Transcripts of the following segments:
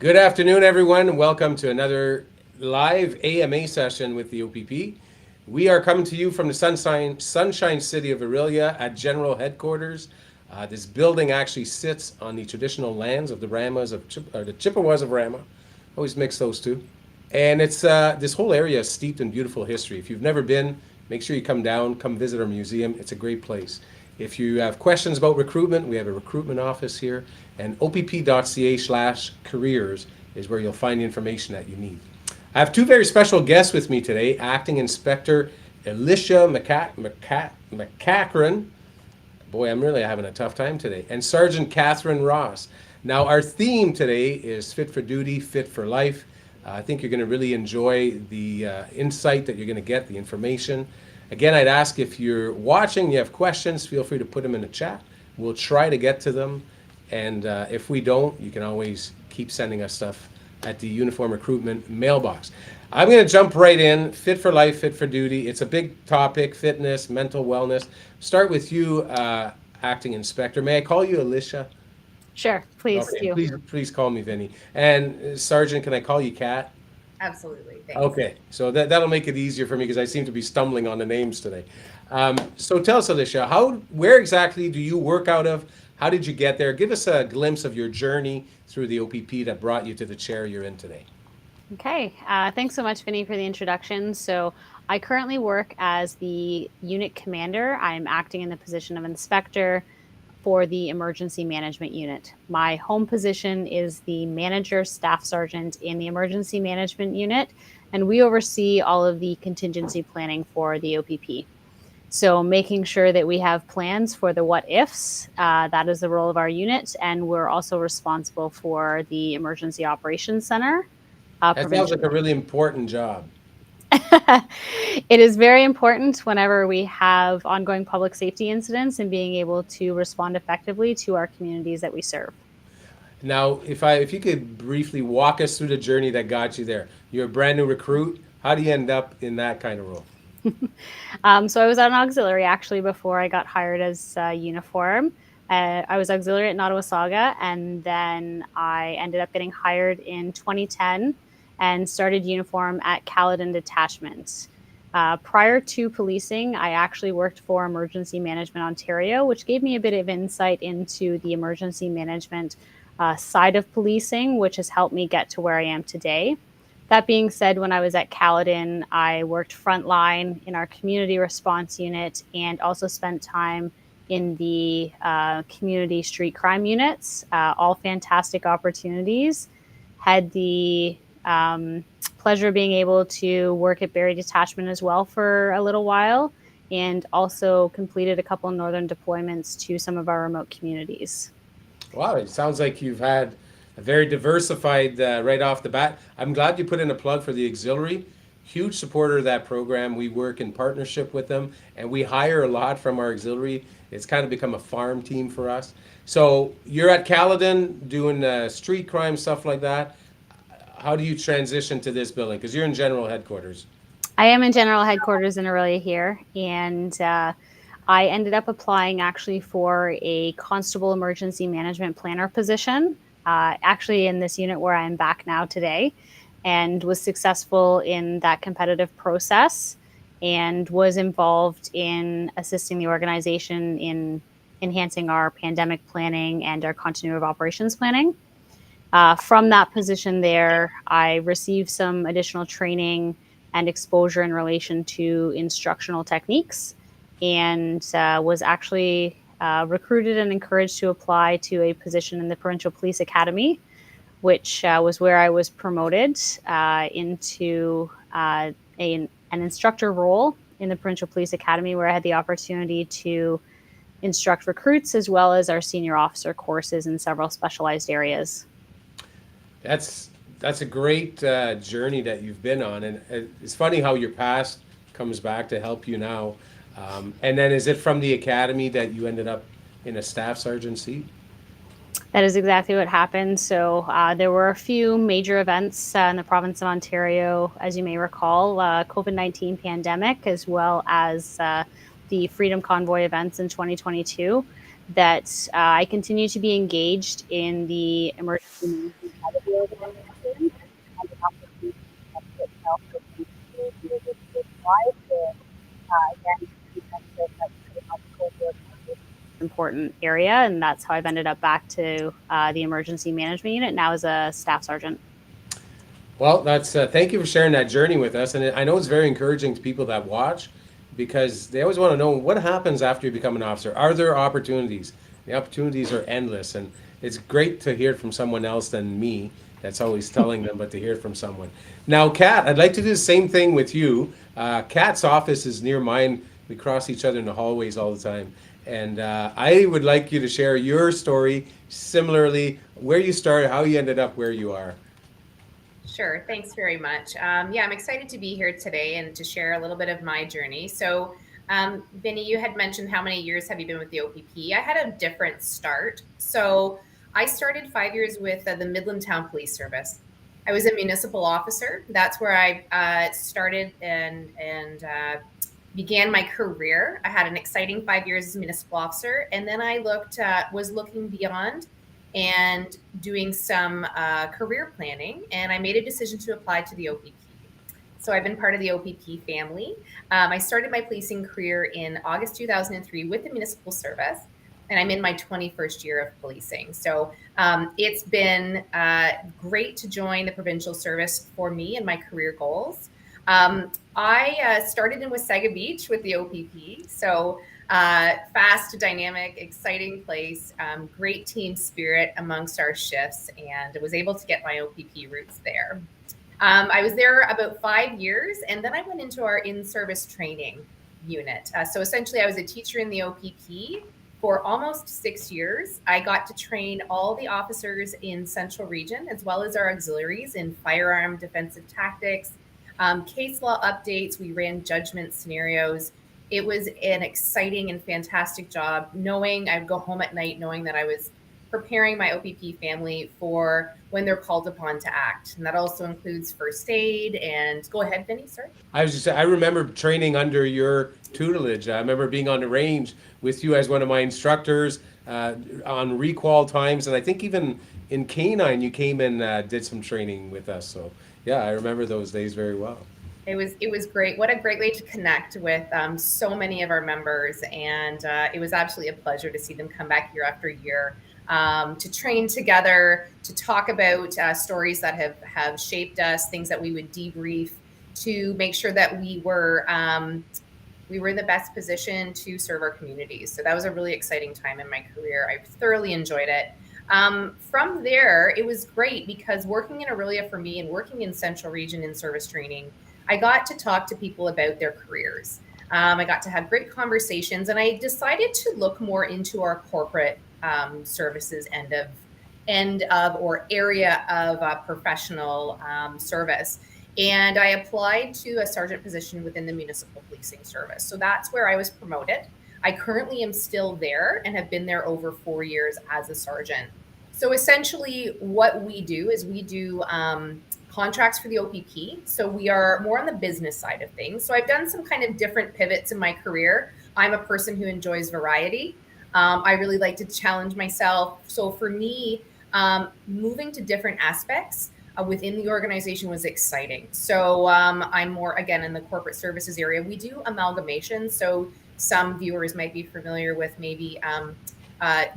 Good afternoon, everyone, and welcome to another live AMA session with the OPP. We are coming to you from the Sunshine City of Aurelia at General Headquarters. This building actually sits on the traditional lands of the the Chippewas of Rama. Always mix those two. And it's this whole area is steeped in beautiful history. If you've never been, make sure you come down, come visit our museum. It's a great place. If you have questions about recruitment, we have a recruitment office here, and opp.ca/careers is where you'll find the information that you need. I have two very special guests with me today, Acting Inspector Alicia McCachran. Boy, I'm really having a tough time today. And Sergeant Katherine Ross. Now, our theme today is Fit for Duty, Fit for Life. I think you're going to really enjoy the insight that you're going to get, the information. Again, I'd ask if you're watching, you have questions, feel free to put them in the chat. We'll try to get to them. And if we don't, you can always keep sending us stuff at the Uniform Recruitment mailbox. I'm going to jump right in. Fit for life, fit for duty. It's a big topic, fitness, mental wellness. Start with you, Acting Inspector. May I call you Alicia? Sure, please do. Please call me Vinny. And Sergeant, can I call you Kat? Absolutely. Thanks. Okay, so that'll make it easier for me because I seem to be stumbling on the names today. So tell us, Alicia, where exactly do you work out of? How did you get there? Give us a glimpse of your journey through the OPP that brought you to the chair you're in today. Okay, thanks so much, Vinny, for the introduction. So I currently work as the unit commander. I'm acting in the position of inspector for the emergency management unit. My home position is the manager staff sergeant in the emergency management unit, and we oversee all of the contingency planning for the OPP. So making sure that we have plans for the what ifs, that is the role of our unit, and we're also responsible for the emergency operations center. That sounds like a really important job. It is very important whenever we have ongoing public safety incidents and being able to respond effectively to our communities that we serve. Now, if you could briefly walk us through the journey that got you there. You're a brand new recruit. How do you end up in that kind of role? So I was on auxiliary actually before I got hired as uniform. I was auxiliary at Nottawasaga, and then I ended up getting hired in 2010 and started uniform at Caledon Detachment. Prior to policing, I actually worked for Emergency Management Ontario, which gave me a bit of insight into the emergency management side of policing, which has helped me get to where I am today. That being said, when I was at Caledon, I worked frontline in our community response unit and also spent time in the community street crime units, all fantastic opportunities. Had the pleasure of being able to work at Barrie Detachment as well for a little while, and also completed a couple of northern deployments to some of our remote communities. Wow, it sounds like you've had a very diversified right off the bat. I'm glad you put in a plug for the auxiliary. Huge supporter of that program. We work in partnership with them, and we hire a lot from our auxiliary. It's kind of become a farm team for us. So you're at Caledon doing street crime, stuff like that. How do you transition to this building? Because you're in general headquarters. I am in general headquarters in Aurelia here, and I ended up applying actually for a constable emergency management planner position, actually in this unit where I'm back now today, and was successful in that competitive process and was involved in assisting the organization in enhancing our pandemic planning and our continuity of operations planning. From that position there, I received some additional training and exposure in relation to instructional techniques, and was actually recruited and encouraged to apply to a position in the Provincial Police Academy, which was where I was promoted into an instructor role in the Provincial Police Academy, where I had the opportunity to instruct recruits as well as our senior officer courses in several specialized areas. That's a great journey that you've been on, and it's funny how your past comes back to help you now. And then is it from the academy that you ended up in a staff sergeant seat? That is exactly what happened. So there were a few major events in the province of Ontario, as you may recall, COVID-19 pandemic, as well as the Freedom Convoy events in 2022, that I continue to be engaged in the emergency management side of the organization and the opportunity itself to life again important area, and that's how I've ended up back to the emergency management unit now as a staff sergeant. Well, that's thank you for sharing that journey with us, and I know it's very encouraging to people that watch because they always want to know what happens after you become an officer. Are there opportunities? The opportunities are endless, and it's great to hear from someone else than me that's always telling them, but to hear from someone. Now, Kat, I'd like to do the same thing with you. Kat's office is near mine. We cross each other in the hallways all the time. And I would like you to share your story, similarly, where you started, how you ended up where you are. Sure, thanks very much. Yeah, I'm excited to be here today and to share a little bit of my journey. So, Vinny, you had mentioned how many years have you been with the OPP? I had a different start. So, I started 5 years with the Midland Town Police Service. I was a municipal officer. That's where I started and began my career. I had an exciting 5 years as a municipal officer, and then I was looking beyond and doing some career planning, and I made a decision to apply to the OPP. So I've been part of the OPP family. I started my policing career in August 2003 with the municipal service, and I'm in my 21st year of policing. So it's been great to join the provincial service for me and my career goals. I started in Wasaga Beach with the OPP. So fast, dynamic, exciting place, great team spirit amongst our shifts, and was able to get my OPP roots there. I was there about 5 years, and then I went into our in-service training unit. So essentially, I was a teacher in the OPP for almost 6 years. I got to train all the officers in Central Region, as well as our auxiliaries in firearm defensive tactics, case law updates. We ran judgment scenarios. It was an exciting and fantastic job, knowing I'd go home at night knowing that I was preparing my OPP family for when they're called upon to act. And that also includes first aid. And go ahead, Vinny, sir. I remember training under your tutelage. I remember being on the range with you as one of my instructors on requal times. And I think even in Canine, you came and did some training with us. So yeah, I remember those days very well. It was great. What a great way to connect with so many of our members. And it was absolutely a pleasure to see them come back year after year to train together, to talk about stories that have shaped us, things that we would debrief, to make sure that we were in the best position to serve our communities. So that was a really exciting time in my career. I thoroughly enjoyed it. From there, it was great because working in Aurelia for me and working in Central Region in service training, I got to talk to people about their careers. I got to have great conversations, and I decided to look more into our corporate services end of or area of professional service. And I applied to a sergeant position within the municipal policing service. So that's where I was promoted. I currently am still there and have been there over 4 years as a sergeant. So essentially what we do is we do contracts for the OPP. So we are more on the business side of things. So I've done some kind of different pivots in my career. I'm a person who enjoys variety. I really like to challenge myself. So for me, moving to different aspects within the organization was exciting. So I'm more, again, in the corporate services area. We do amalgamation. So some viewers might be familiar with maybe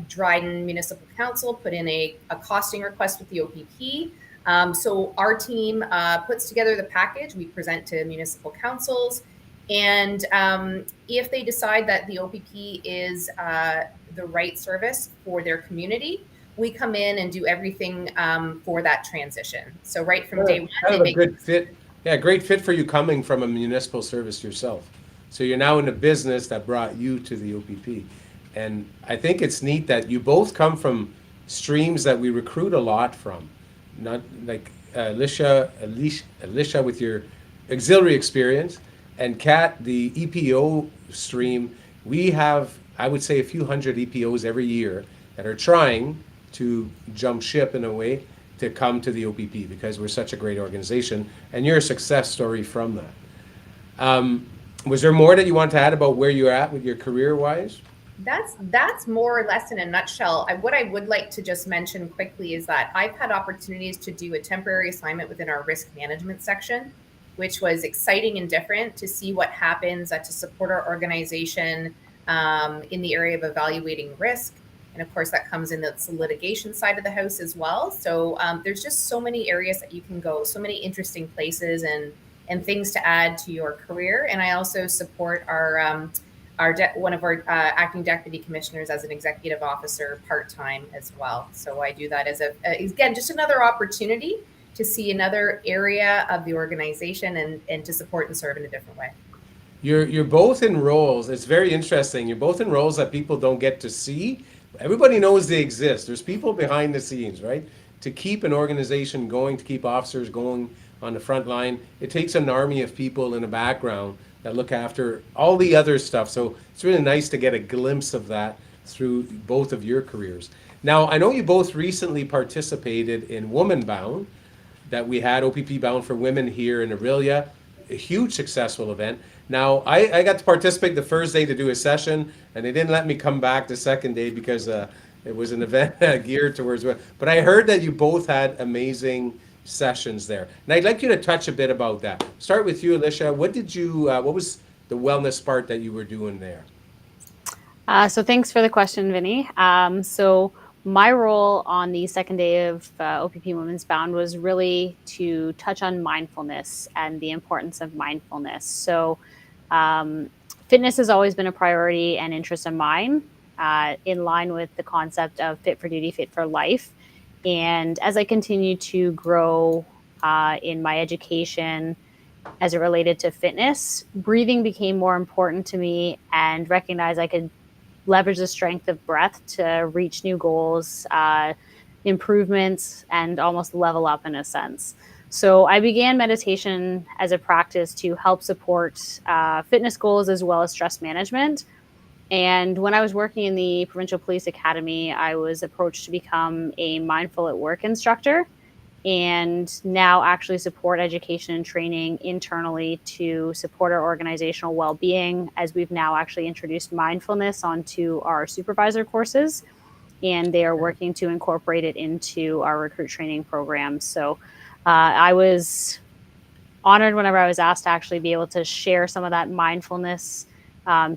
Dryden Municipal Council put in a costing request with the OPP. So our team puts together the package. We present to municipal councils. And if they decide that the OPP is the right service for their community, we come in and do everything for that transition. So right from day one, kind of a good fit. Yeah, great fit for you coming from a municipal service yourself. So you're now in a business that brought you to the OPP. And I think it's neat that you both come from streams that we recruit a lot from. Not like Alicia with your auxiliary experience, and Kat, the EPO stream. We have, I would say, a few hundred EPOs every year that are trying to jump ship in a way to come to the OPP because we're such a great organization, and you're a success story from that. Was there more that you want to add about where you're at with your career-wise? That's more or less in a nutshell. What I would like to just mention quickly is that I've had opportunities to do a temporary assignment within our risk management section, which was exciting and different to see what happens to support our organization in the area of evaluating risk. And of course, that comes in the litigation side of the house as well. So there's just so many areas that you can go, so many interesting places and things to add to your career. And I also support one of our acting deputy commissioners as an executive officer part-time as well. So I do that as again, just another opportunity to see another area of the organization and to support and serve in a different way. You're both in roles. It's very interesting. You're both in roles that people don't get to see. Everybody knows they exist. There's people behind the scenes, right? To keep an organization going, to keep officers going on the front line, it takes an army of people in the background that look after all the other stuff. So it's really nice to get a glimpse of that through both of your careers. Now, I know you both recently participated in Woman Bound that we had, OPP Bound for Women here in Aurelia, a huge successful event. Now, I got to participate the first day to do a session, and they didn't let me come back the second day because it was an event geared towards women. But I heard that you both had amazing sessions there. And I'd like you to touch a bit about that. Start with you, Alicia. What was the wellness part that you were doing there? So thanks for the question, Vinny. So my role on the second day of OPP Women's Bound was really to touch on mindfulness and the importance of mindfulness. So fitness has always been a priority and interest of mine, in line with the concept of fit for duty, fit for life. And as I continue to grow in my education as it related to fitness, breathing became more important to me and recognized I could leverage the strength of breath to reach new goals, improvements, and almost level up in a sense. So I began meditation as a practice to help support fitness goals as well as stress management. And when I was working in the Provincial Police Academy, I was approached to become a mindful at work instructor and now actually support education and training internally to support our organizational well-being, as we've now actually introduced mindfulness onto our supervisor courses, and they are working to incorporate it into our recruit training program. So I was honored whenever I was asked to actually be able to share some of that mindfulness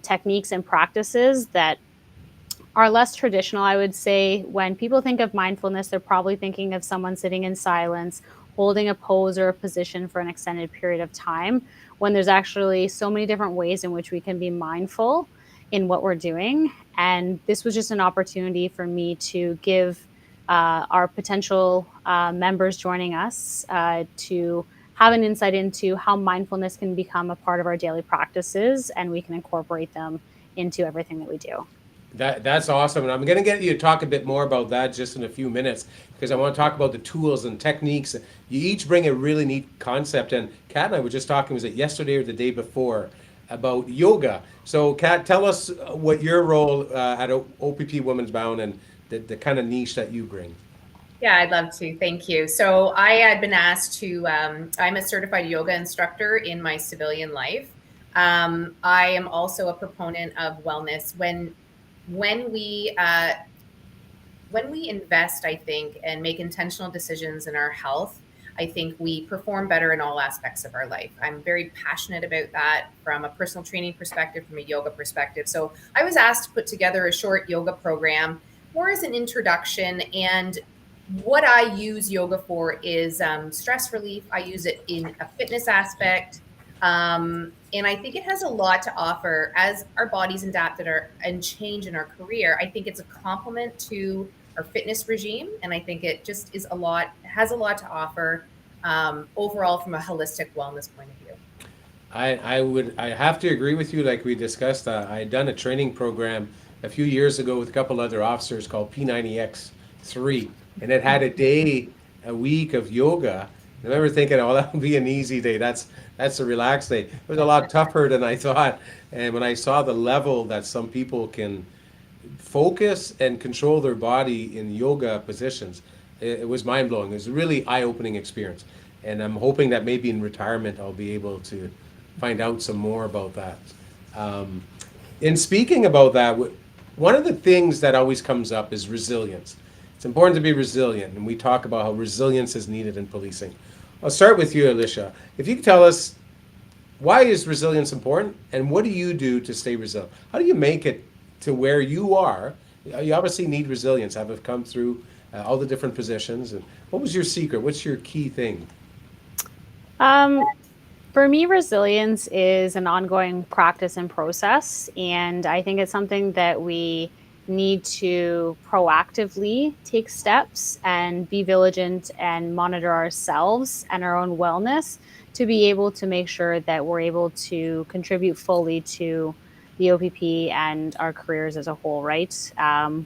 techniques and practices that are less traditional. I would say when people think of mindfulness, they're probably thinking of someone sitting in silence, holding a pose or a position for an extended period of time, when there's actually so many different ways in which we can be mindful in what we're doing. And this was just an opportunity for me to give our potential members joining us to have an insight into how mindfulness can become a part of our daily practices, and we can incorporate them into everything that we do. That's awesome, and I'm going to get you to talk a bit more about that just in a few minutes, because I want to talk about the tools and techniques. You each bring a really neat concept, and Kat and I were just talking, was it yesterday or the day before, about yoga. So Kat, tell us what your role at OPP Women's Bound and the kind of niche that you bring. Yeah, I'd love to. Thank you. So I had been asked to, I'm a certified yoga instructor in my civilian life. I am also a proponent of wellness. When we invest, I think, and make intentional decisions in our health, I think we perform better in all aspects of our life. I'm very passionate about that from a personal training perspective, from a yoga perspective. So I was asked to put together a short yoga program, more as an introduction. And what I use yoga for is stress relief. I use it in a fitness aspect. And I think it has a lot to offer as our bodies adapt and change in our career. I think it's a complement to our fitness regime. And I think it just has a lot to offer overall from a holistic wellness point of view. I have to agree with you. Like we discussed, I had done a training program a few years ago with a couple other officers called P90X3, and it had a week of yoga. I remember thinking, oh, that would be an easy day. That's a relaxed day. It was a lot tougher than I thought. And when I saw the level that some people can focus and control their body in yoga positions, it was mind-blowing. It was a really eye-opening experience. And I'm hoping that maybe in retirement I'll be able to find out some more about that. In speaking about that, one of the things that always comes up is resilience. It's important to be resilient, and we talk about how resilience is needed in policing. I'll start with you, Alicia. If you could tell us, why is resilience important, and what do you do to stay resilient? How do you make it to where you are? You obviously need resilience. I've come through all the different positions. And what was your secret? What's your key thing? For me, resilience is an ongoing practice and process. And I think it's something that we need to proactively take steps and be vigilant and monitor ourselves and our own wellness to be able to make sure that we're able to contribute fully to the OPP and our careers as a whole, right?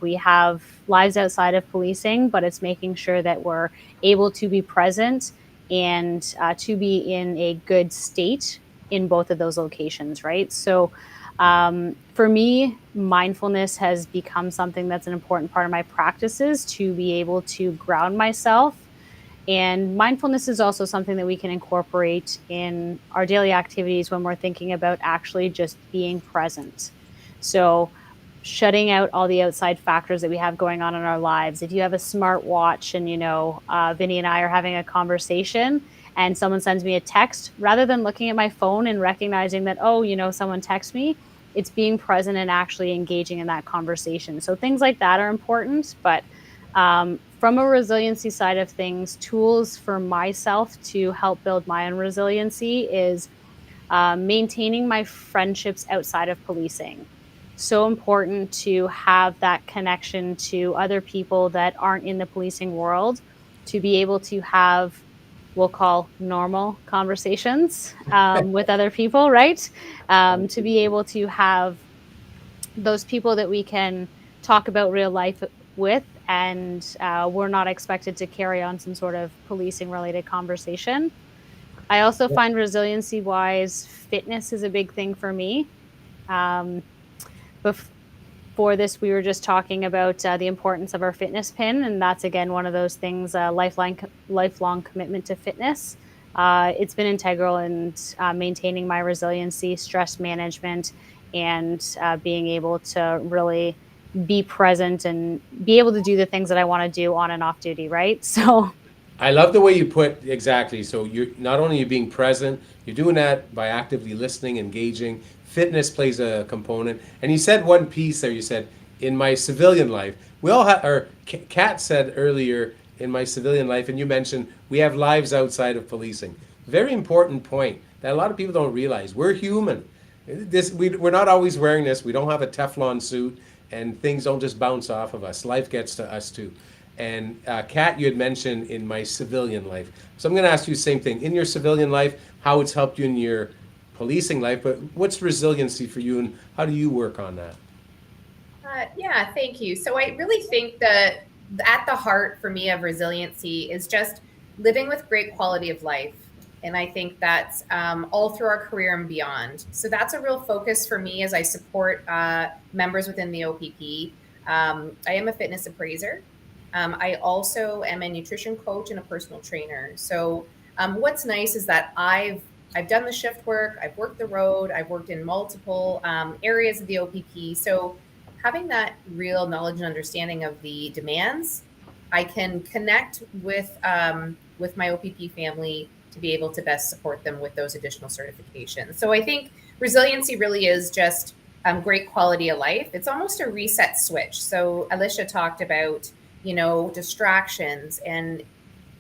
We have lives outside of policing, but it's making sure that we're able to be present and to be in a good state in both of those locations, right? So for me, mindfulness has become something that's an important part of my practices to be able to ground myself. And mindfulness is also something that we can incorporate in our daily activities when we're thinking about actually just being present. So shutting out all the outside factors that we have going on in our lives. If you have a smart watch and, Vinny and I are having a conversation and someone sends me a text, rather than looking at my phone and recognizing that, someone texts me, it's being present and actually engaging in that conversation. So things like that are important. But from a resiliency side of things, tools for myself to help build my own resiliency is maintaining my friendships outside of policing. So important to have that connection to other people that aren't in the policing world, to be able to have, we'll call normal conversations with other people, right? To be able to have those people that we can talk about real life with, and we're not expected to carry on some sort of policing related conversation. I also find resiliency wise, fitness is a big thing for me. Before this, we were just talking about the importance of our fitness pin, and that's again one of those things, lifelong commitment to fitness. It's been integral in maintaining my resiliency, stress management, and being able to really be present and be able to do the things that I want to do on and off duty, right? So I love the way you put exactly. So you're not only you being present, you're doing that by actively listening, engaging. Fitness plays a component. And you said one piece there. You said, in my civilian life, we all have. Or Kat said earlier, in my civilian life, and you mentioned we have lives outside of policing. Very important point that a lot of people don't realize. We're human. We're not always wearing this. We don't have a Teflon suit, and things don't just bounce off of us. Life gets to us too. And Kat, you had mentioned in my civilian life. So I'm going to ask you the same thing. In your civilian life, how it's helped you in your policing life, but what's resiliency for you and how do you work on that? Yeah, thank you. So I really think that at the heart for me of resiliency is just living with great quality of life. And I think that's all through our career and beyond. So that's a real focus for me as I support members within the OPP. I am a fitness appraiser. I also am a nutrition coach and a personal trainer. So what's nice is that I've done the shift work, I've worked the road, I've worked in multiple areas of the OPP. So having that real knowledge and understanding of the demands, I can connect with my OPP family to be able to best support them with those additional certifications. So I think resiliency really is just great quality of life. It's almost a reset switch. So Alicia talked about, distractions. And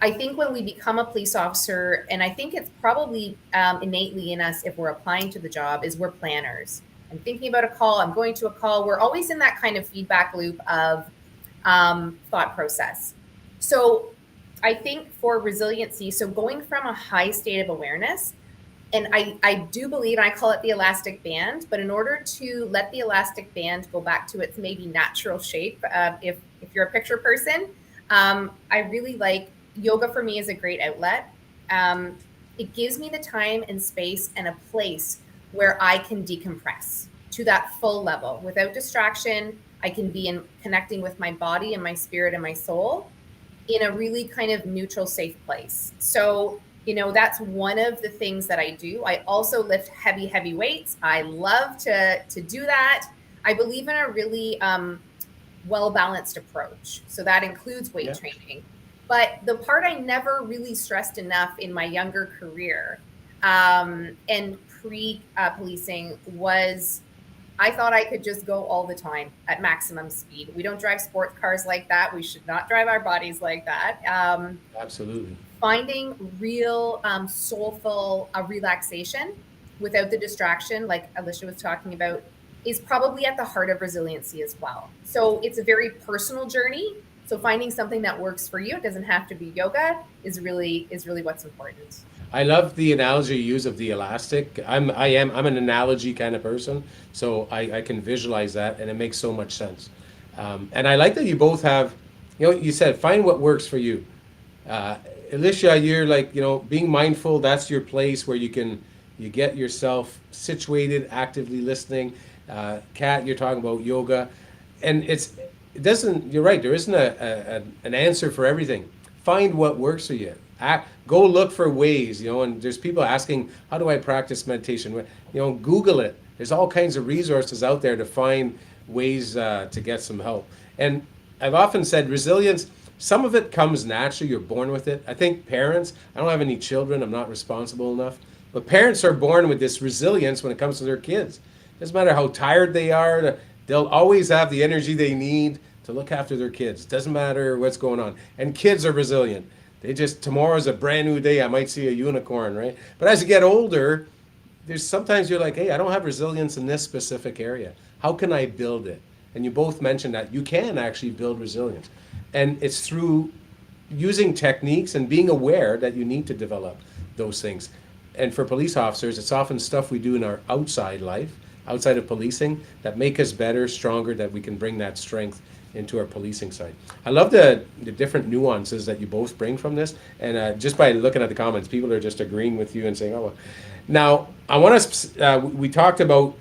I think when we become a police officer, and I think it's probably innately in us if we're applying to the job, is we're planners. I'm thinking about a call, I'm going to a call. We're always in that kind of feedback loop of thought process. So I think for resiliency, so going from a high state of awareness, and I do believe, I call it the elastic band, but in order to let the elastic band go back to its maybe natural shape, if you're a picture person, I really like yoga. For me is a great outlet. It gives me the time and space and a place where I can decompress to that full level without distraction. I can be in connecting with my body and my spirit and my soul in a really kind of neutral, safe place. So, that's one of the things that I do. I also lift heavy weights. I love to do that. I believe in a really well-balanced approach. So that includes weight training. But the part I never really stressed enough in my younger career and pre-policing was I thought I could just go all the time at maximum speed. We don't drive sports cars like that. We should not drive our bodies like that. Absolutely. Finding real soulful relaxation without the distraction, like Alicia was talking about, is probably at the heart of resiliency as well. So it's a very personal journey. So finding something that works for you, it doesn't have to be yoga, is really what's important. I love the analogy you use of the elastic. I'm an analogy kind of person, so I can visualize that, and it makes so much sense. And I like that you both have, you said find what works for you. Alicia, you're like, being mindful. That's your place where you get yourself situated, actively listening. Kat, you're talking about yoga, and you're right. There isn't an answer for everything. Find what works for you. Go look for ways, and there's people asking, how do I practice meditation? Google it. There's all kinds of resources out there to find ways to get some help. And I've often said resilience, some of it comes naturally, you're born with it. I think parents, I don't have any children, I'm not responsible enough, but parents are born with this resilience when it comes to their kids. Doesn't matter how tired they are, they'll always have the energy they need to look after their kids. Doesn't matter what's going on. And kids are resilient. Tomorrow's a brand new day. I might see a unicorn, right? But as you get older, sometimes you're like, hey, I don't have resilience in this specific area. How can I build it? And you both mentioned that you can actually build resilience. And it's through using techniques and being aware that you need to develop those things. And for police officers, it's often stuff we do in our outside life, outside of policing, that make us better, stronger, that we can bring that strength into our policing side. I love the different nuances that you both bring from this, and just by looking at the comments, people are just agreeing with you and saying, oh, well. Now, I want to, we talked about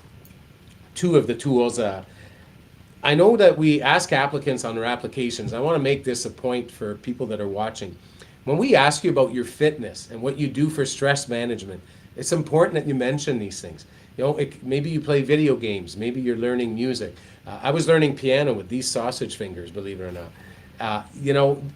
two of the tools. I know that we ask applicants on their applications, I want to make this a point for people that are watching. When we ask you about your fitness and what you do for stress management, it's important that you mention these things. Maybe you play video games, maybe you're learning music. I was learning piano with these sausage fingers, believe it or not.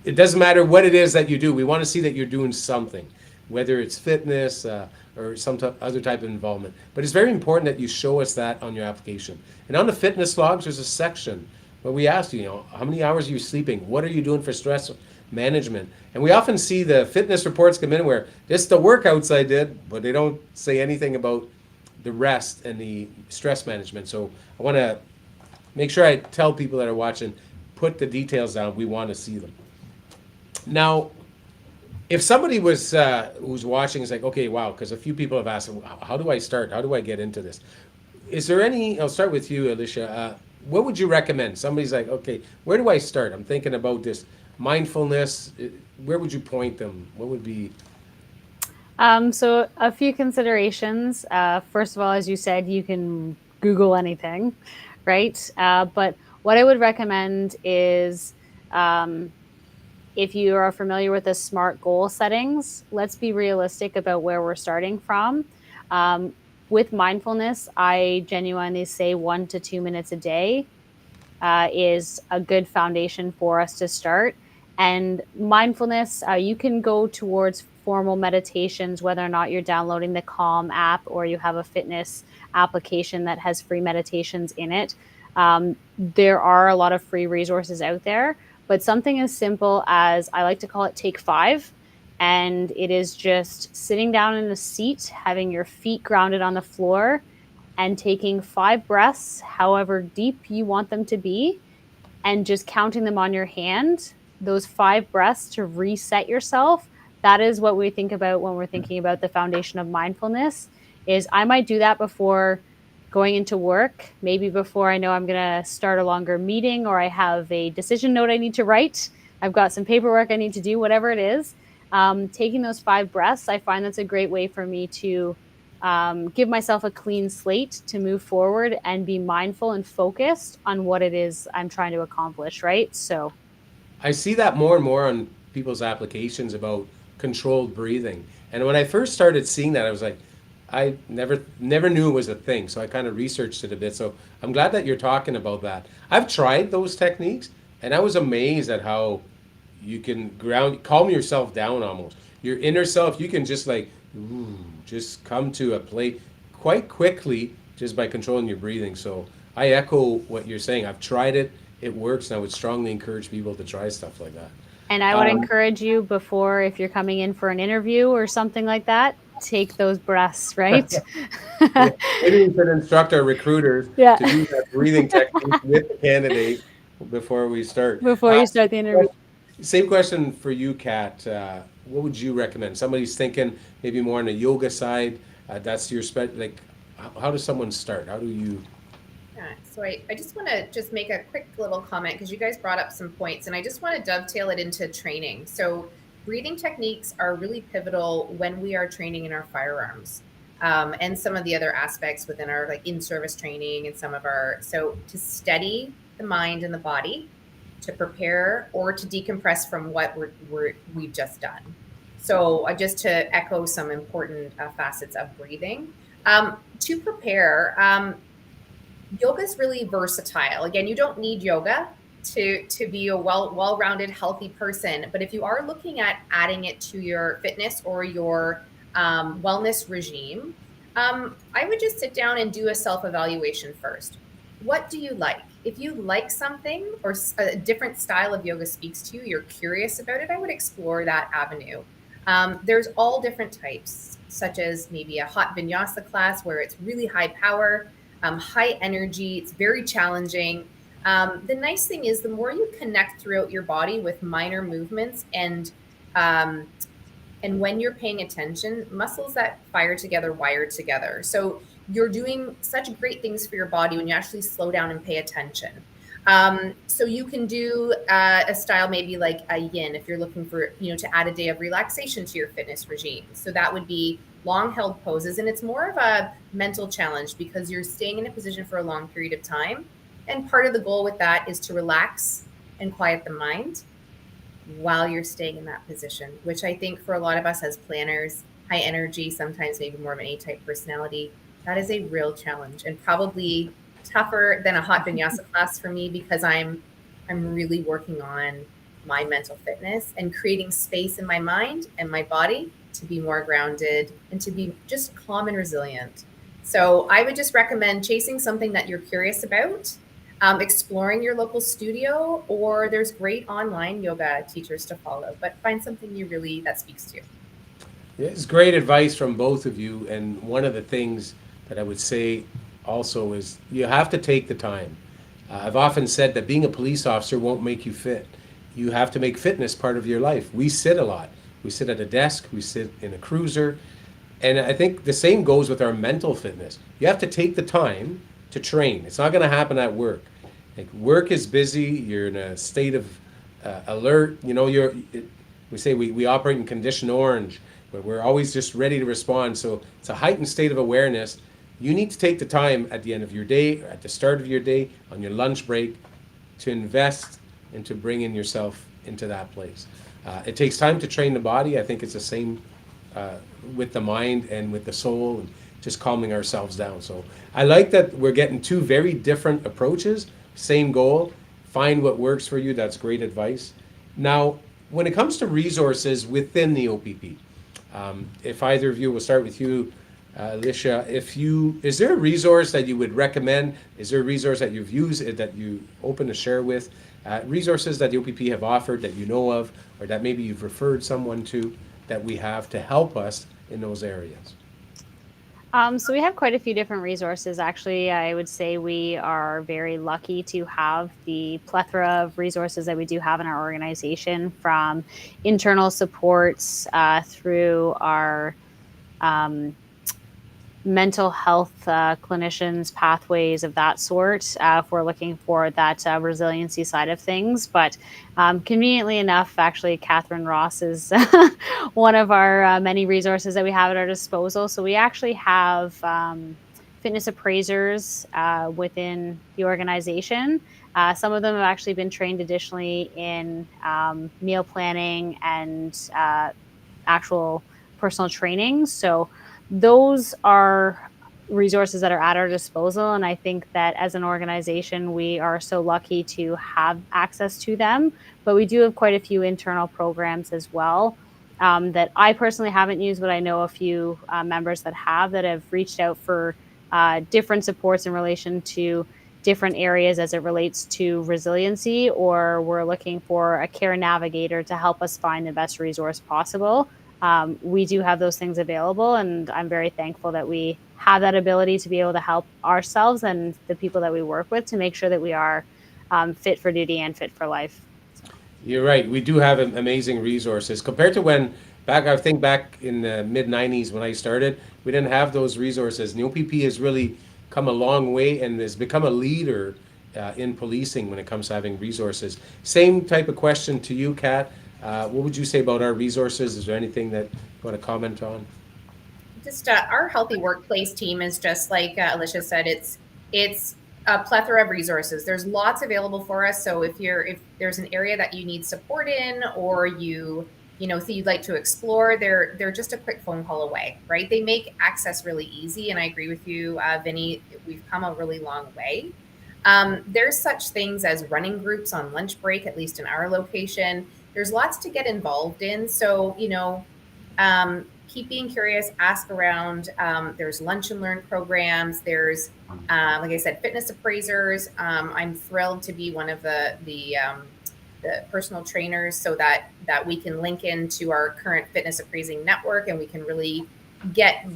It doesn't matter what it is that you do. We want to see that you're doing something, whether it's fitness or some other type of involvement. But it's very important that you show us that on your application. And on the fitness logs, there's a section where we ask you, how many hours are you sleeping? What are you doing for stress management? And we often see the fitness reports come in where this is the workouts I did, but they don't say anything about the rest and the stress management. So I want to make sure I tell people that are watching, put the details down. We want to see them. Now, if somebody was who's watching is like, okay, wow, because a few people have asked, how do I start? How do I get into this? Is there I'll start with you, Alicia. What would you recommend? Somebody's like, okay, where do I start? I'm thinking about this mindfulness. Where would you point them? What would be? So a few considerations. First of all, as you said, you can Google anything, right? But what I would recommend is if you are familiar with the SMART goal settings, let's be realistic about where we're starting from. With mindfulness, I genuinely say 1 to 2 minutes a day is a good foundation for us to start. And mindfulness, you can go towards formal meditations, whether or not you're downloading the Calm app or you have a fitness application that has free meditations in it. There are a lot of free resources out there, but something as simple as, I like to call it Take 5. And it is just sitting down in a seat, having your feet grounded on the floor, and taking 5 breaths, however deep you want them to be, and just counting them on your hand, those 5 breaths to reset yourself. That is what we think about when we're thinking about the foundation of mindfulness. Is I might do that before going into work, maybe before I know I'm going to start a longer meeting, or I have a decision note I need to write. I've got some paperwork I need to do, whatever it is. Taking those 5 breaths, I find that's a great way for me to give myself a clean slate to move forward and be mindful and focused on what it is I'm trying to accomplish, right? So I see that more and more on people's applications about controlled breathing. And when I first started seeing that, I was like, I never knew it was a thing, so I kind of researched it a bit. So I'm glad that you're talking about that. I've tried those techniques, and I was amazed at how you can calm yourself down almost. Your inner self, you can just like, ooh, just come to a place quite quickly just by controlling your breathing. So I echo what you're saying. I've tried it, it works, and I would strongly encourage people to try stuff like that. And I would encourage you before, if you're coming in for an interview or something like that, take those breaths, right? Yeah, maybe we should instruct our recruiters Yeah. to do that breathing technique with the candidate before we start. Before you start the interview. Same question for you, Kat. What would you recommend? Somebody's thinking maybe more on the yoga side. That's your like. How does someone start? How do you? Yeah, so I just want to just make a quick little comment because you guys brought up some points, and I just want to dovetail it into training. So breathing techniques are really pivotal when we are training in our firearms, and some of the other aspects within our like in-service training and some of our, so to steady the mind and the body, to prepare or to decompress from what we've just done. So just to echo some important facets of breathing. To prepare, yoga is really versatile. Again, you don't need yoga to be a well-rounded, healthy person. But if you are looking at adding it to your fitness or your wellness regime, I would just sit down and do a self-evaluation first. What do you like? If you like something or a different style of yoga speaks to you, you're curious about it, I would explore that avenue. There's all different types, such as maybe a hot vinyasa class where it's really high power, high energy. It's very challenging. The nice thing is the more you connect throughout your body with minor movements and when you're paying attention, muscles that fire together wire together. So you're doing such great things for your body when you actually slow down and pay attention. So you can do a style maybe like a yin if you're looking for, to add a day of relaxation to your fitness regime. So that would be long held poses, and it's more of a mental challenge because you're staying in a position for a long period of time. And part of the goal with that is to relax and quiet the mind while you're staying in that position, which I think for a lot of us as planners, high energy, sometimes maybe more of an A-type personality, that is a real challenge and probably tougher than a hot vinyasa class for me because I'm really working on my mental fitness and creating space in my mind and my body to be more grounded and to be just calm and resilient. So I would just recommend chasing something that you're curious about, exploring your local studio, or there's great online yoga teachers to follow, but find something that speaks to you. Yeah, it's great advice from both of you. And one of the things that I would say also is you have to take the time. I've often said that being a police officer won't make you fit. You have to make fitness part of your life. We sit a lot. We sit at a desk, we sit in a cruiser. And I think the same goes with our mental fitness. You have to take the time to train. It's not going to happen at work. Like work is busy. You're in a state of alert. We say we operate in condition orange, where we're always just ready to respond. So it's a heightened state of awareness. You need to take the time at the end of your day, or at the start of your day, on your lunch break, to invest and to bring in yourself into that place. It takes time to train the body. I think it's the same with the mind and with the soul, and just calming ourselves down. So I like that we're getting two very different approaches, same goal. Find what works for you. That's great advice. Now, when it comes to resources within the OPP, if either of you, will start with you, Alicia, is there a resource that you would recommend? Is there a resource that you've used that you open to share with? Resources that the OPP have offered that you know of, or that maybe you've referred someone to, that we have to help us in those areas? So we have quite a few different resources. Actually, I would say we are very lucky to have the plethora of resources that we do have in our organization, from internal supports through our mental health clinicians, pathways of that sort, if we're looking for that resiliency side of things. But conveniently enough, actually, Katherine Ross is one of our many resources that we have at our disposal. So we actually have fitness appraisers within the organization. Some of them have actually been trained additionally in meal planning and actual personal training. So those are resources that are at our disposal. And I think that as an organization, we are so lucky to have access to them. But we do have quite a few internal programs as well that I personally haven't used, but I know a few members that have reached out for different supports in relation to different areas as it relates to resiliency, or we're looking for a care navigator to help us find the best resource possible. We do have those things available, and I'm very thankful that we have that ability to be able to help ourselves and the people that we work with to make sure that we are fit for duty and fit for life. So. You're right. We do have amazing resources compared to when I think back in the mid 90s when I started, we didn't have those resources. And the OPP has really come a long way and has become a leader in policing when it comes to having resources. Same type of question to you, Kat. What would you say about our resources? Is there anything that you want to comment on? Just our healthy workplace team is just like Alicia said. It's a plethora of resources. There's lots available for us. So if there's an area that you need support in, or so you'd like to explore, they're just a quick phone call away, right? They make access really easy. And I agree with you, Vinny. We've come a really long way. There's such things as running groups on lunch break, at least in our location. There's lots to get involved in. So, keep being curious, ask around. There's lunch and learn programs. There's, like I said, fitness appraisers. I'm thrilled to be one of the personal trainers so that we can link into our current fitness appraising network, and we can really get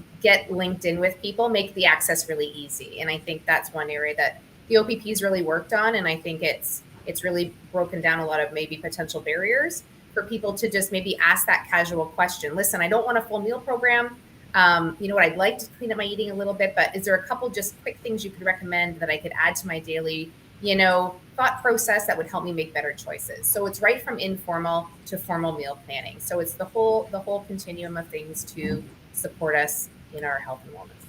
linked in with people, make the access really easy. And I think that's one area that the OPP's really worked on. And I think it's really broken down a lot of maybe potential barriers for people to just maybe ask that casual question. Listen, I don't want a full meal program. You know what? I'd like to clean up my eating a little bit, but is there a couple just quick things you could recommend that I could add to my daily, thought process that would help me make better choices? So it's right from informal to formal meal planning. So it's the whole continuum of things to support us in our health and wellness.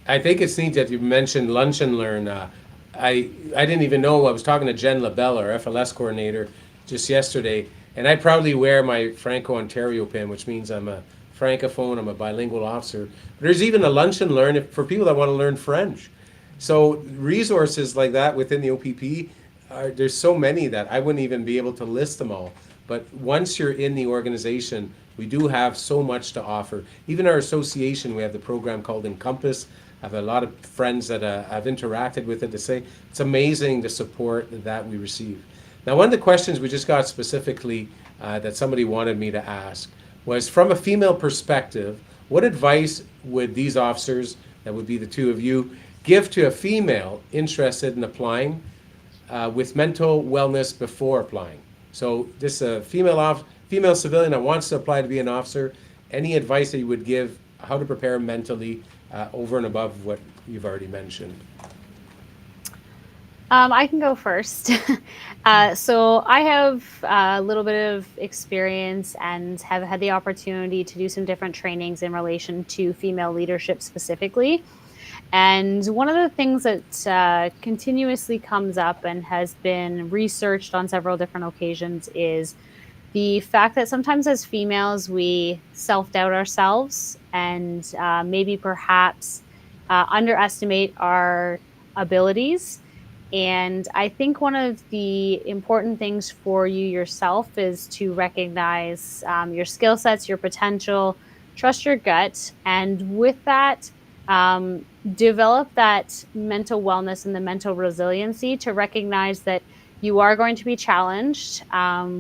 I think it's neat that you mentioned lunch and learn. I didn't even know. I was talking to Jen LaBelle, our FLS coordinator, just yesterday, and I proudly wear my Franco-Ontario pin, which means I'm a francophone, I'm a bilingual officer. But there's even a lunch and learn for people that want to learn French. So resources like that within the OPP, there's so many that I wouldn't even be able to list them all. But once you're in the organization, we do have so much to offer. Even our association, we have the program called Encompass. I have a lot of friends that I've interacted with it to say it's amazing the support that we receive. Now, one of the questions we just got specifically that somebody wanted me to ask was, from a female perspective, what advice would these officers, that would be the two of you, give to a female interested in applying with mental wellness before applying? So this female civilian that wants to apply to be an officer, any advice that you would give, how to prepare mentally over and above what you've already mentioned? I can go first. So I have a little bit of experience and have had the opportunity to do some different trainings in relation to female leadership specifically. And one of the things that continuously comes up and has been researched on several different occasions is the fact that sometimes as females, we self-doubt ourselves and maybe perhaps underestimate our abilities. And I think one of the important things for you yourself is to recognize your skill sets, your potential, trust your gut, and with that, develop that mental wellness and the mental resiliency to recognize that you are going to be challenged.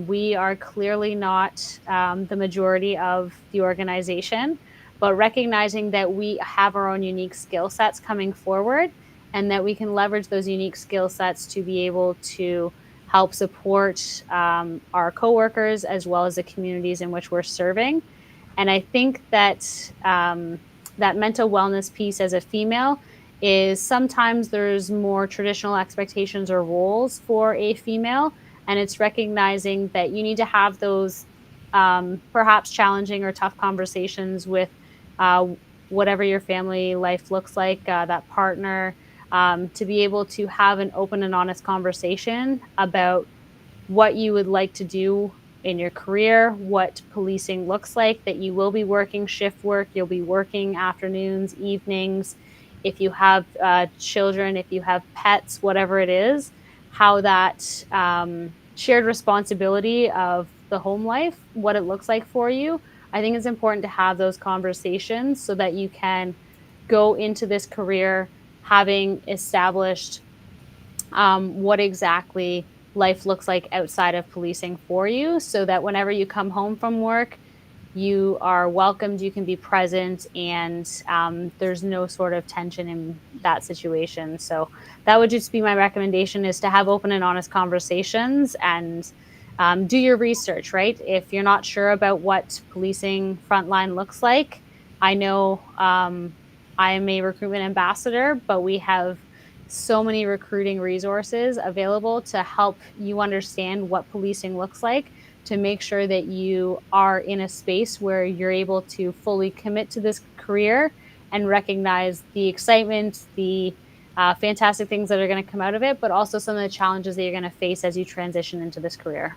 We are clearly not the majority of the organization, but recognizing that we have our own unique skill sets coming forward, and that we can leverage those unique skill sets to be able to help support our coworkers as well as the communities in which we're serving. And I think that that mental wellness piece as a female is sometimes there's more traditional expectations or roles for a female, and it's recognizing that you need to have those perhaps challenging or tough conversations with whatever your family life looks like, that partner, to be able to have an open and honest conversation about what you would like to do in your career, what policing looks like, that you will be working shift work, you'll be working afternoons, evenings. If you have children, if you have pets, whatever it is, how that shared responsibility of the home life, what it looks like for you. I think it's important to have those conversations so that you can go into this career having established what exactly life looks like outside of policing for you, so that whenever you come home from work, you are welcomed, you can be present, and there's no sort of tension in that situation. So that would just be my recommendation, is to have open and honest conversations, and do your research, right? If you're not sure about what policing frontline looks like, I know I am a recruitment ambassador, but we have so many recruiting resources available to help you understand what policing looks like, to make sure that you are in a space where you're able to fully commit to this career and recognize the excitement, the fantastic things that are going to come out of it, but also some of the challenges that you're going to face as you transition into this career.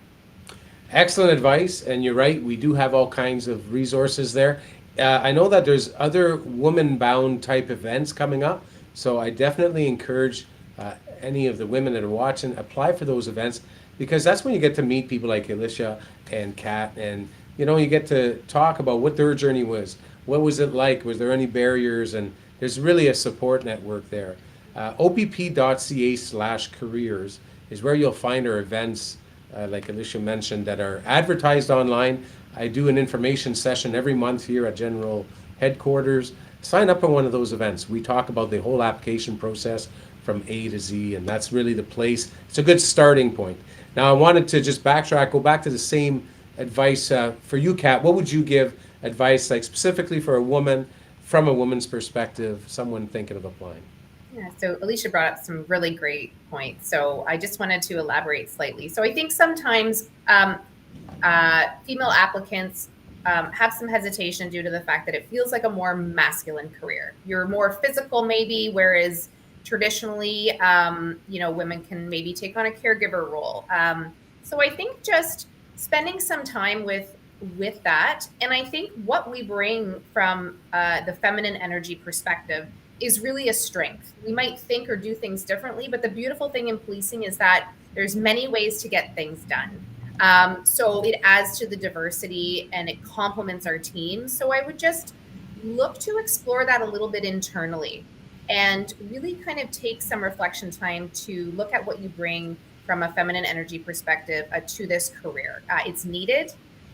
Excellent advice, and you're right, we do have all kinds of resources there. I know that there's other woman-bound type events coming up, so I definitely encourage any of the women that are watching, apply for those events, because that's when you get to meet people like Alicia and Kat, and you get to talk about what their journey was. What was it like? Was there any barriers? And there's really a support network there. opp.ca/careers is where you'll find our events, like Alicia mentioned, that are advertised online. I do an information session every month here at General Headquarters. Sign up for one of those events. We talk about the whole application process from A to Z, and that's really the place. It's a good starting point. Now, I wanted to just backtrack, go back to the same advice for you, Kat. What would you give advice, like specifically for a woman, from a woman's perspective, someone thinking of applying? Yeah, so Alicia brought up some really great points. So I just wanted to elaborate slightly. So I think sometimes female applicants have some hesitation due to the fact that it feels like a more masculine career. You're more physical, maybe, whereas traditionally, women can maybe take on a caregiver role. So I think just spending some time with that, and I think what we bring from the feminine energy perspective is really a strength. We might think or do things differently, but the beautiful thing in policing is that there's many ways to get things done. So it adds to the diversity and it complements our team. So I would just look to explore that a little bit internally and really kind of take some reflection time to look at what you bring from a feminine energy perspective to this career. It's needed,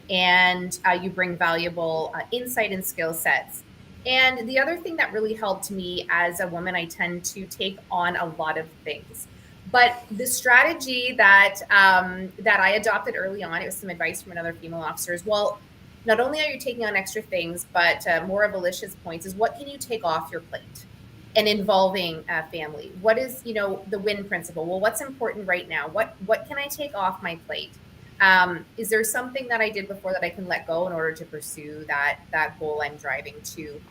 and you bring valuable insight and skill sets. And the other thing that really helped me as a woman, I tend to take on a lot of things. But the strategy that I adopted early on, it was some advice from another female officer as well. Not only are you taking on extra things, but more of Alicia's points is, what can you take off your plate? And involving family. What is, the win principle? Well, what's important right now? What can I take off my plate? Is there something that I did before that I can let go in order to pursue that goal I'm driving to?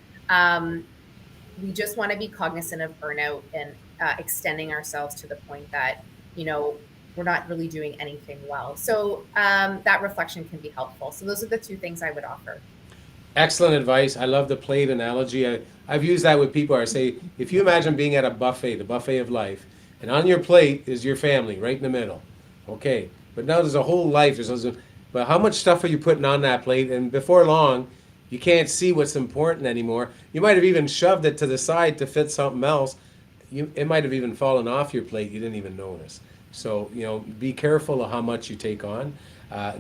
We just want to be cognizant of burnout and extending ourselves to the point that, we're not really doing anything well. So that reflection can be helpful. So those are the two things I would offer. Excellent advice. I love the plate analogy. I've used that with people. I say, if you imagine being at a buffet, the buffet of life, and on your plate is your family right in the middle. Okay, but now there's a whole life. But how much stuff are you putting on that plate? And before long, you can't see what's important anymore. You might have even shoved it to the side to fit something else. It might have even fallen off your plate. You didn't even notice. So, be careful of how much you take on.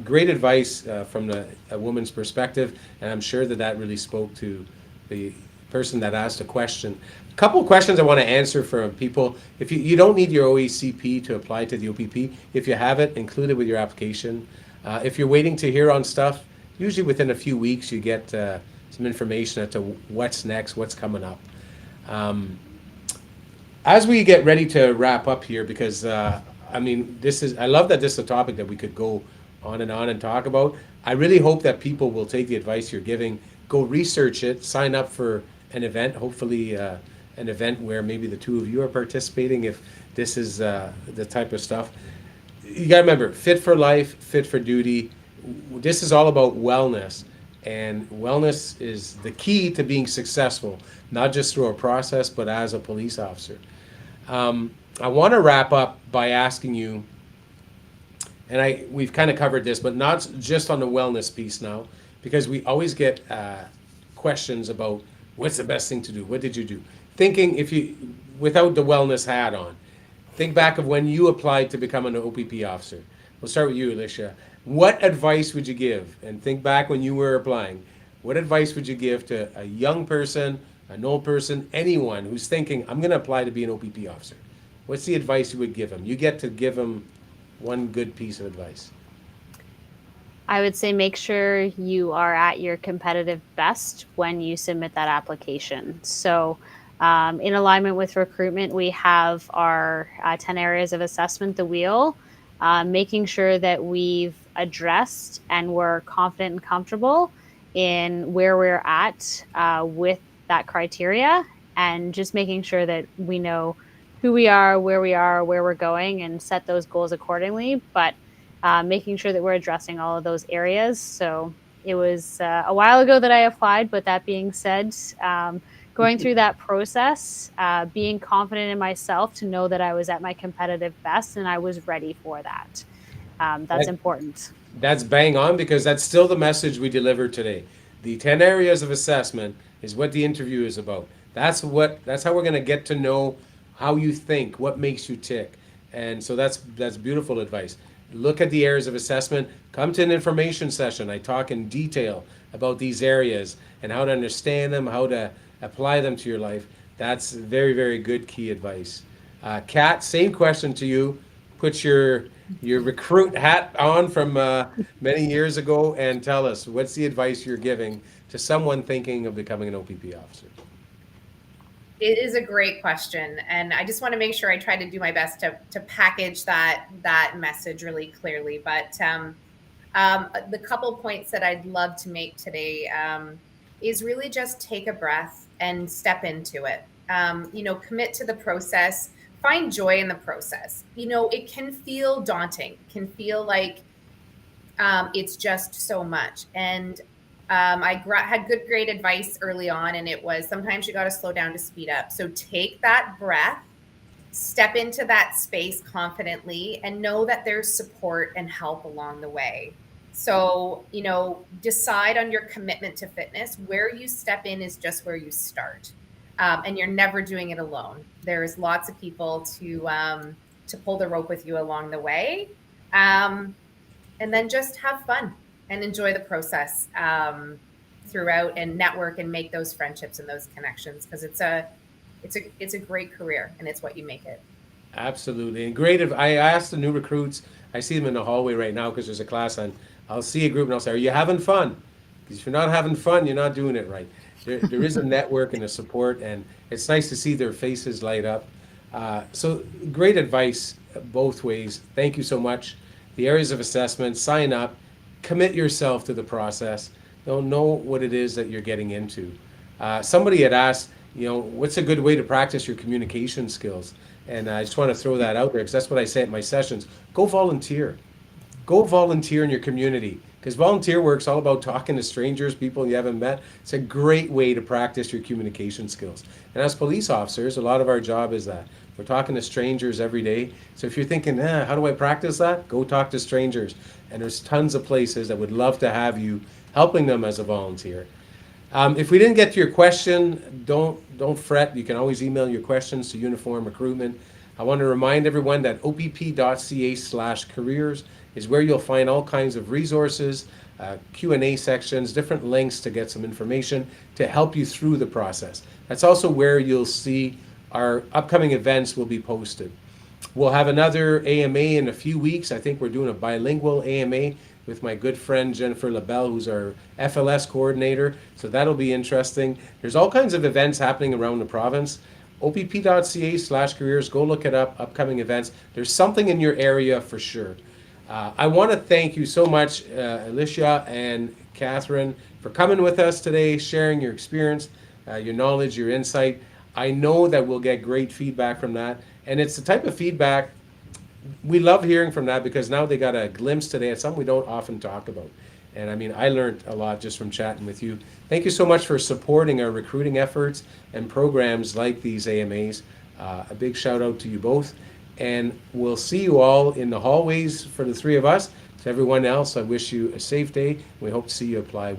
Great advice from a woman's perspective, and I'm sure that really spoke to the person that asked a question. A couple of questions I want to answer from people. If you don't need your OACP to apply to the OPP, if you have it, include it with your application. If you're waiting to hear on stuff, usually within a few weeks you get some information as to what's next, what's coming up. As we get ready to wrap up here, because I love that this is a topic that we could go on and talk about. I really hope that people will take the advice you're giving, go research it, sign up for an event, hopefully an event where maybe the two of you are participating, if this is the type of stuff. You gotta remember, fit for life, fit for duty. this is all about wellness, and wellness is the key to being successful, not just through a process, but as a police officer. I want to wrap up by asking you, and we've kind of covered this, but not just on the wellness piece now, because we always get questions about what's the best thing to do, what did you do? Thinking, if you, without the wellness hat on, think back of when you applied to become an OPP officer. We'll start with you, Alicia. What advice would you give? And think back when you were applying. What advice would you give to a young person, an old person, anyone who's thinking, I'm going to apply to be an OPP officer? What's the advice you would give them? You get to give them one good piece of advice. I would say make sure you are at your competitive best when you submit that application. So in alignment with recruitment, we have our 10 areas of assessment, the wheel, making sure that we've addressed and we're confident and comfortable in where we're at with that criteria, and just making sure that we know who we are, where we're going, and set those goals accordingly. But making sure that we're addressing all of those areas. So it was a while ago that I applied, but that being said, going through that process, being confident in myself to know that I was at my competitive best and I was ready for that. That's important. That's bang on, because that's still the message we deliver today. The 10 areas of assessment is what the interview is about. That's how we're going to get to know how you think, what makes you tick. And so that's beautiful advice. Look at the areas of assessment. Come to an information session. I talk in detail about these areas and how to understand them, how to apply them to your life. That's very, very good key advice. Kat, same question to you. Put your recruit hat on from many years ago and tell us, what's the advice you're giving to someone thinking of becoming an OPP officer? It is a great question, and I just want to make sure I try to do my best to package that message really clearly. But the couple points that I'd love to make today is really just take a breath and step into it. Commit to the process. Find joy in the process. It can feel daunting. It can feel like it's just so much. And I had great advice early on, and it was sometimes you got to slow down to speed up. So take that breath, step into that space confidently, and know that there's support and help along the way. So, decide on your commitment to fitness. Where you step in is just where you start. And you're never doing it alone. There's lots of people to pull the rope with you along the way. And then just have fun and enjoy the process throughout, and network and make those friendships and those connections, because it's a great career, and it's what you make it. Absolutely. And great. If I ask the new recruits, I see them in the hallway right now because there's a class on. I'll see a group and I'll say, are you having fun? Because if you're not having fun, you're not doing it right. There is a network and a support, and it's nice to see their faces light up. So great advice both ways. Thank you so much. The areas of assessment, sign up, commit yourself to the process. Don't know what it is that you're getting into. Somebody had asked, what's a good way to practice your communication skills? And I just want to throw that out there, because that's what I say at my sessions. Go volunteer. Go volunteer in your community, because volunteer work's all about talking to strangers, people you haven't met. It's a great way to practice your communication skills. And as police officers, a lot of our job is that. We're talking to strangers every day. So if you're thinking, how do I practice that? Go talk to strangers. And there's tons of places that would love to have you helping them as a volunteer. If we didn't get to your question, don't fret. You can always email your questions to Uniform Recruitment. I want to remind everyone that opp.ca/careers is where you'll find all kinds of resources, Q&A sections, different links to get some information to help you through the process. That's also where you'll see our upcoming events will be posted. We'll have another AMA in a few weeks. I think we're doing a bilingual AMA with my good friend Jennifer LaBelle, who's our FLS coordinator. So that'll be interesting. There's all kinds of events happening around the province. opp.ca/careers, go look it up, upcoming events. There's something in your area for sure. I want to thank you so much, Alicia and Katherine, for coming with us today, sharing your experience, your knowledge, your insight. I know that we'll get great feedback from that. And it's the type of feedback we love hearing from that, because now they got a glimpse today at something we don't often talk about. And I mean, I learned a lot just from chatting with you. Thank you so much for supporting our recruiting efforts and programs like these AMAs. A big shout out to you both. And we'll see you all in the hallways for the three of us. To everyone else, I wish you a safe day. We hope to see you apply.